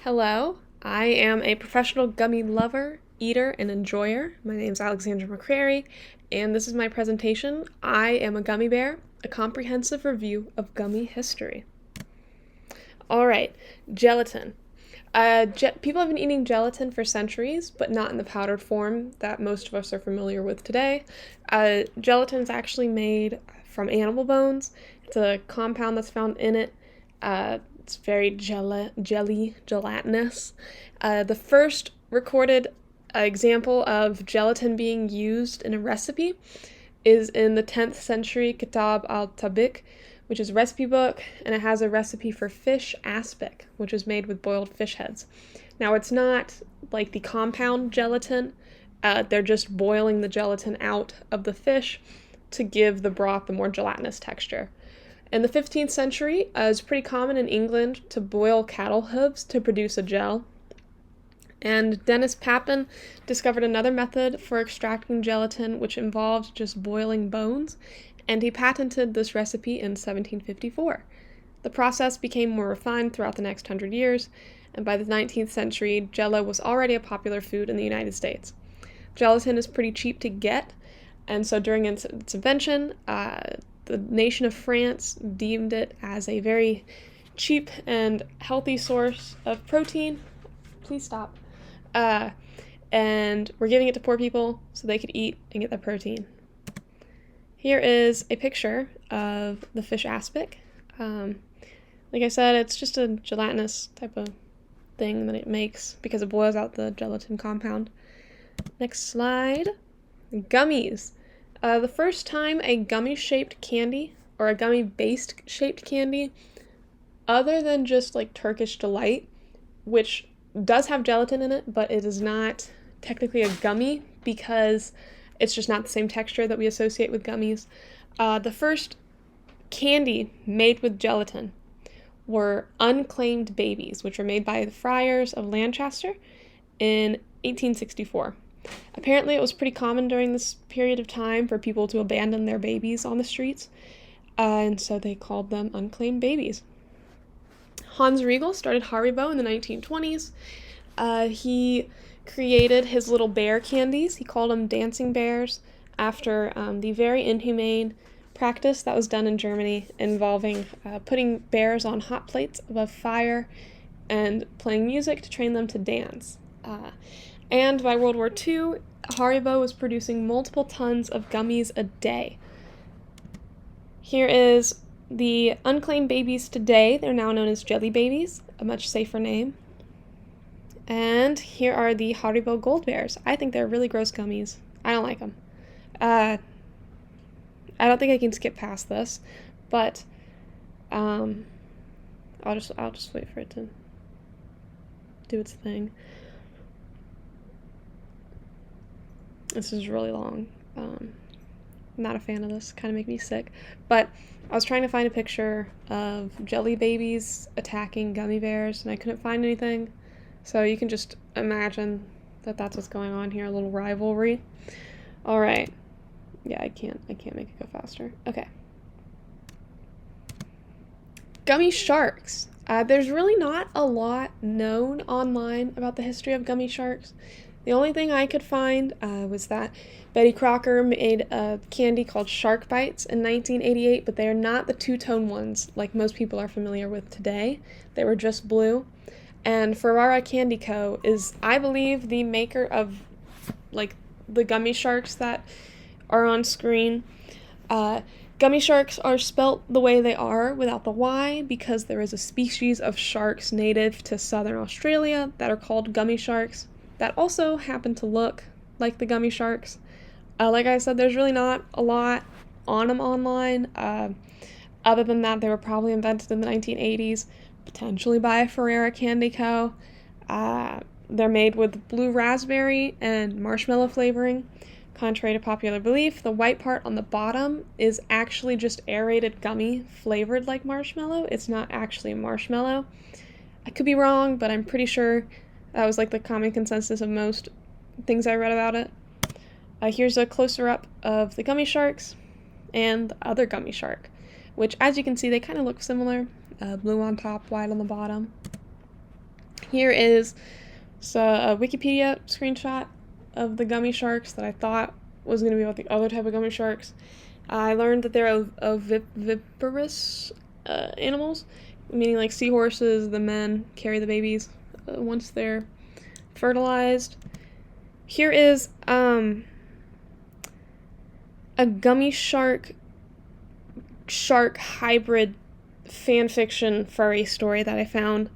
Hello, I am a professional gummy lover, eater, and enjoyer. My name is Alexandra McCrary, and this is my presentation. I am a gummy bear, a comprehensive review of gummy history. Alright, gelatin. People have been eating gelatin for centuries, but not in the powdered form that most of us are familiar with today. Gelatin is actually made from animal bones. It's a compound that's found in it. It's very gelatinous. The first recorded example of gelatin being used in a recipe is in the 10th century Kitab al-Tabik, which is a recipe book, and it has a recipe for fish aspic, which is made with boiled fish heads. Now, it's not like the compound gelatin. They're just boiling the gelatin out of the fish to give the broth a more gelatinous texture. In the 15th century, it was pretty common in England to boil cattle hooves to produce a gel. And Dennis Papin discovered another method for extracting gelatin, which involved just boiling bones, and he patented this recipe in 1754. The process became more refined throughout the next 100 years, and by the 19th century, Jell-O was already a popular food in the United States. Gelatin is pretty cheap to get, and so during its invention, the nation of France deemed it as a very cheap and healthy source of protein. Please stop. And we're giving it to poor people so they could eat and get their protein. Here is a picture of the fish aspic. Like I said, it's just a gelatinous type of thing that it makes because it boils out the gelatin compound. Next slide. Gummies. The first time a gummy-shaped candy, or a gummy-based shaped candy, other than just like Turkish Delight, which does have gelatin in it, but it is not technically a gummy because it's just not the same texture that we associate with gummies. The first candy made with gelatin were unclaimed babies, which were made by the friars of Lancaster in 1864. Apparently, it was pretty common during this period of time for people to abandon their babies on the streets, and so they called them unclaimed babies. Hans Riegel started Haribo in the 1920s. He created his little bear candies. He called them dancing bears after the very inhumane practice that was done in Germany involving putting bears on hot plates above fire and playing music to train them to dance. And by World War II, Haribo was producing multiple tons of gummies a day. Here is the unclaimed babies today. They're now known as jelly babies, a much safer name. And here are the Haribo Gold Bears. I think they're really gross gummies. I don't like them. I don't think I can skip past this, but I'll just wait for it to do its thing. This is really long. I'm not a fan of this. Kind of make me sick. But I was trying to find a picture of jelly babies attacking gummy bears, and I couldn't find anything. So you can just imagine that that's what's going on here, a little rivalry. All right. Yeah, I can't make it go faster. Okay. Gummy sharks. There's really not a lot known online about the history of gummy sharks. The only thing I could find was that Betty Crocker made a candy called Shark Bites in 1988, but they are not the two-tone ones like most people are familiar with today. They were just blue. And Ferrara Candy Co. is, I believe, the maker of like the gummy sharks that are on screen. Gummy sharks are spelt the way they are without the Y because there is a species of sharks native to southern Australia that are called gummy sharks that also happen to look like the gummy sharks. Like I said, there's really not a lot on them online. Other than that, they were probably invented in the 1980s, potentially by Ferrara Candy Co. They're made with blue raspberry and marshmallow flavoring. Contrary to popular belief, the white part on the bottom is actually just aerated gummy flavored like marshmallow. It's not actually marshmallow. I could be wrong, but I'm pretty sure that was like the common consensus of most things I read about it. Here's a closer up of the gummy sharks and the other gummy shark, which as you can see, they kind of look similar. Blue on top, white on the bottom. Here is a Wikipedia screenshot of the gummy sharks that I thought was going to be about the other type of gummy sharks. I learned that they're oviparous animals, meaning like seahorses, the men carry the babies once they're fertilized. Here is a gummy shark hybrid fanfiction furry story that I found.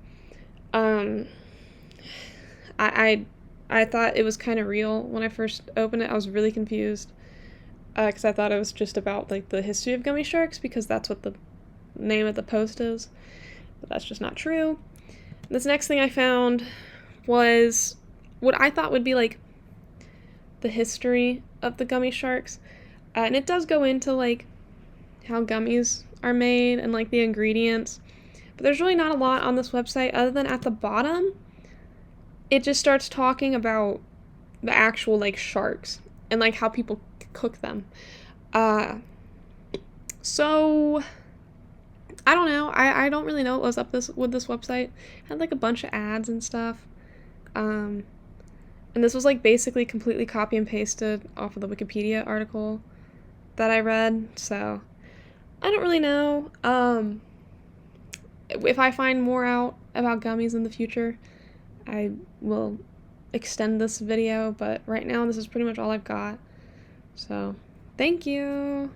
I thought it was kind of real when I first opened it. I was really confused because I thought it was just about like the history of gummy sharks because that's what the name of the post is, but that's just not true. This next thing I found was what I thought would be like the history of the gummy sharks, and it does go into like how gummies are made and like the ingredients, but there's really not a lot on this website other than at the bottom it just starts talking about the actual like sharks and like how people cook them. So I don't know. I don't really know what was up with this website. It had like a bunch of ads and stuff. And this was like basically completely copy and pasted off of the Wikipedia article that I read. So I don't really know. If I find more out about gummies in the future, I will extend this video, but right now this is pretty much all I've got. So, thank you!